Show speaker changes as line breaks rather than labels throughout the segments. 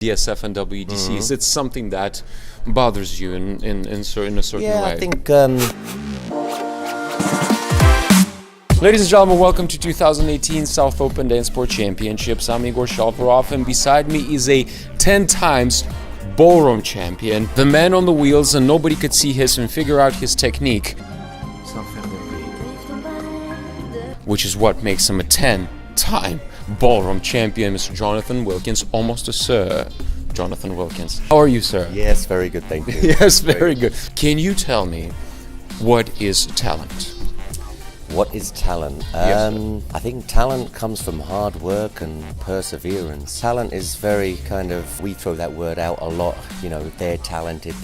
DSF and WDC? Is it something that bothers you in a certain
Yeah,
way?
I think...
Ladies and gentlemen, welcome to 2018 South Open Dance Sport Championships. I'm Igor Shalvarov, and beside me is a 10 times ballroom champion, the man on the wheels, and nobody could see his and figure out his technique, which is what makes him a 10-time ballroom champion, Mr. Jonathan Wilkins, almost a Sir Jonathan Wilkins. How are you, sir?
Yes, very good, thank you.
Yes, very good. Can you tell me what is talent?
What is talent?
Yes,
I think talent comes from hard work and perseverance. Talent is very kind of, we throw that word out a lot, you know, they're talented.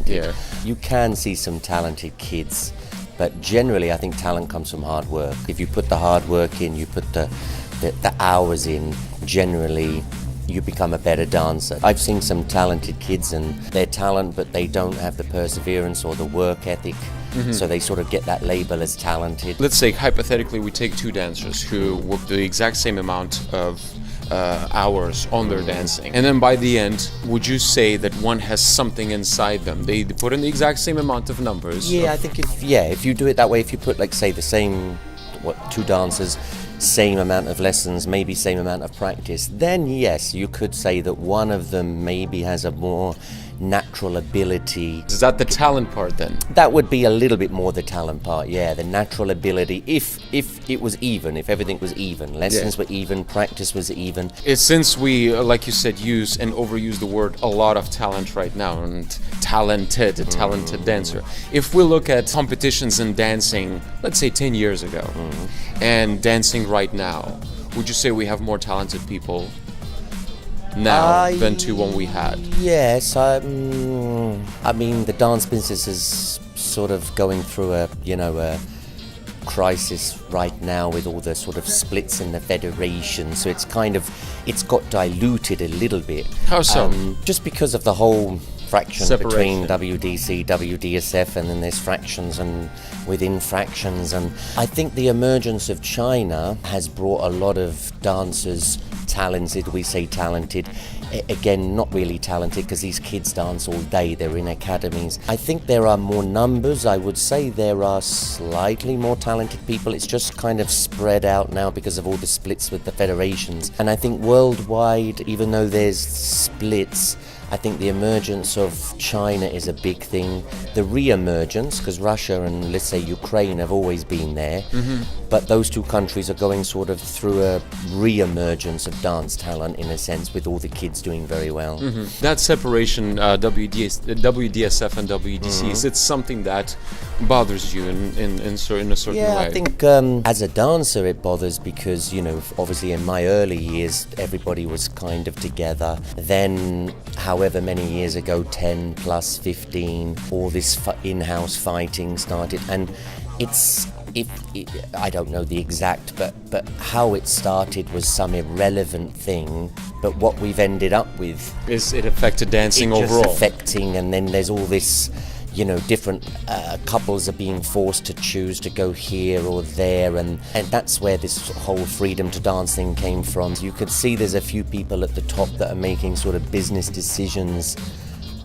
Yeah.
You can see some talented kids, but generally I think talent comes from hard work. If you put the hard work in, you put the hours in, generally you become a better dancer. I've seen some talented kids and they're talent, but they don't have the perseverance or the work ethic. So they sort of get that label as talented.
Let's say, hypothetically, we take two dancers who work the exact same amount of hours on their dancing. And then by the end, would you say that one has something inside them? They put in the exact same amount of numbers?
Yeah, I think if you do it that way, if you put, like, say, the same, two dancers, same amount of lessons, maybe same amount of practice, then yes, you could say that one of them maybe has a more natural ability.
Is that the talent part then?
That would be a little bit more the talent part, yeah, the natural ability. If it was even, if everything was even, lessons were even, practice was even.
Since we, like you said, use and overuse the word a lot of talent right now, and talented, a talented dancer. If we look at competitions in dancing, let's say 10 years ago, and dancing right now, would you say we have more talented people now than to when we had?
Yes, I mean the dance business is sort of going through a crisis right now with all the sort of splits in the federation, so it's got diluted a little bit.
How so?
Just because of the whole fraction
Separation.
between WDC, WDSF, and then there's fractions and within fractions, and I think the emergence of China has brought a lot of dancers talented. We say talented, again not really talented because these kids dance all day, they're in academies. I think there are more numbers. I would say there are slightly more talented people. It's just kind of spread out now because of all the splits with the federations, and I think worldwide, even though there's splits, I think the emergence of China is a big thing. The re-emergence, because Russia and, let's say, Ukraine have always been there, but those two countries are going sort of through a re-emergence of dance talent, in a sense, with all the kids doing very well.
That separation, WDSF and WDC, is it something that bothers you in a certain way?
Yeah, I think as a dancer it bothers because, you know, obviously in my early years everybody was kind of together. Then, however many years ago, 10 plus 15, all this in-house fighting started, and I don't know the exact, but how it started was some irrelevant thing, but what we've ended up with
Is it affected dancing overall?
just affecting, and then there's all this, you know, different couples are being forced to choose to go here or there, and that's where this whole freedom to dance thing came from. You could see there's a few people at the top that are making sort of business decisions.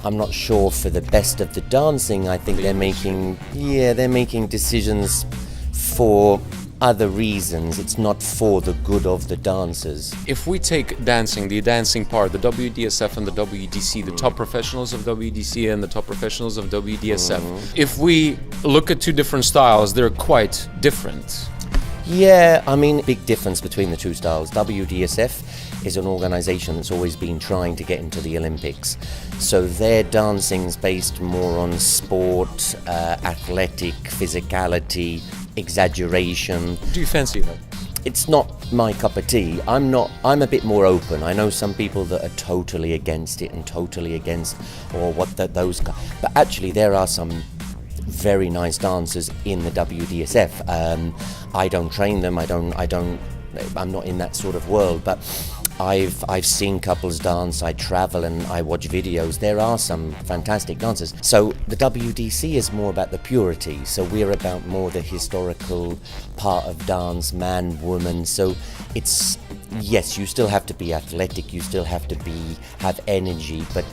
I'm not sure for the best of the dancing. I think they're making decisions for other reasons. It's not for the good of the dancers.
If we take dancing, the dancing part, the WDSF and the WDC, the top professionals of WDC and the top professionals of WDSF, if we look at two different styles, they're quite different.
Yeah, I mean, big difference between the two styles. WDSF is an organization that's always been trying to get into the Olympics. So their dancing's based more on sport, athletic, physicality, exaggeration.
Do you fancy that?
It's not my cup of tea. I'm a bit more open. I know some people that are totally against it and totally against, or those guys. But actually there are some very nice dancers in the WDSF. I don't train them. I'm not in that sort of world, but I've seen couples dance, I travel and I watch videos. There are some fantastic dancers. So the WDC is more about the purity. So we're about more the historical part of dance, man, woman. So it's, yes, you still have to be athletic, you still have to have energy, but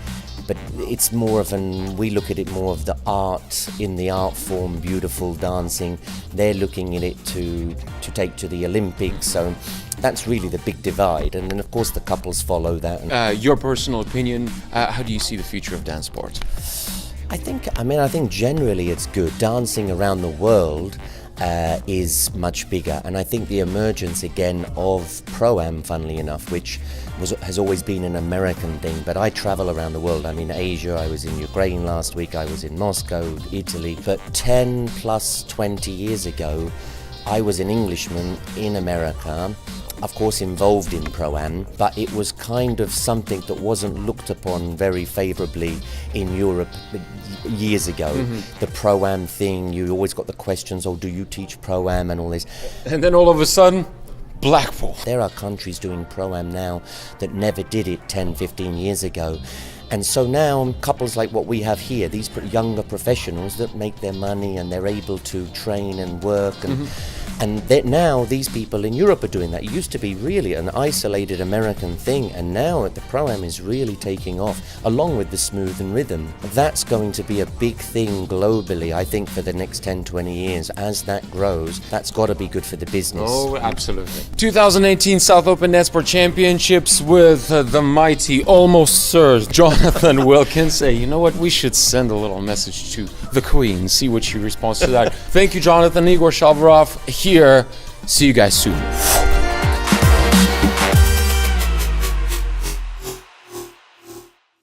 it's more of we look at it more of the art, in the art form, beautiful dancing. They're looking at it to take to the Olympics, so that's really the big divide. And then of course the couples follow that.
Your personal opinion, how do you see the future of dance sport?
I think generally it's good. Dancing around the world is much bigger, and I think the emergence again of Pro-Am, funnily enough, which has always been an American thing, but I travel around the world. I'm in Asia, I was in Ukraine last week, I was in Moscow, Italy. But 10 plus 20 years ago, I was an Englishman in America, of course involved in Pro-Am, but it was kind of something that wasn't looked upon very favourably in Europe years ago. The Pro-Am thing, you always got the questions, oh, do you teach Pro-Am and all this?
And then all of a sudden, Blackpool.
There are countries doing Pro-Am now that never did it 10, 15 years ago. And so now couples like what we have here, these younger professionals that make their money and they're able to train and work and now these people in Europe are doing that. It used to be really an isolated American thing, and now the Pro-Am is really taking off, along with the smooth and rhythm. That's going to be a big thing globally, I think, for the next 10, 20 years. As that grows, that's got to be good for the business.
Oh, absolutely. 2018 South Open Dance Sport Championships with the mighty, almost Sir Jonathan Wilkins. Hey, you know what? We should send a little message to the Queen, see what she responds to that. Thank you, Jonathan. Igor Shalvarov here. See you guys soon.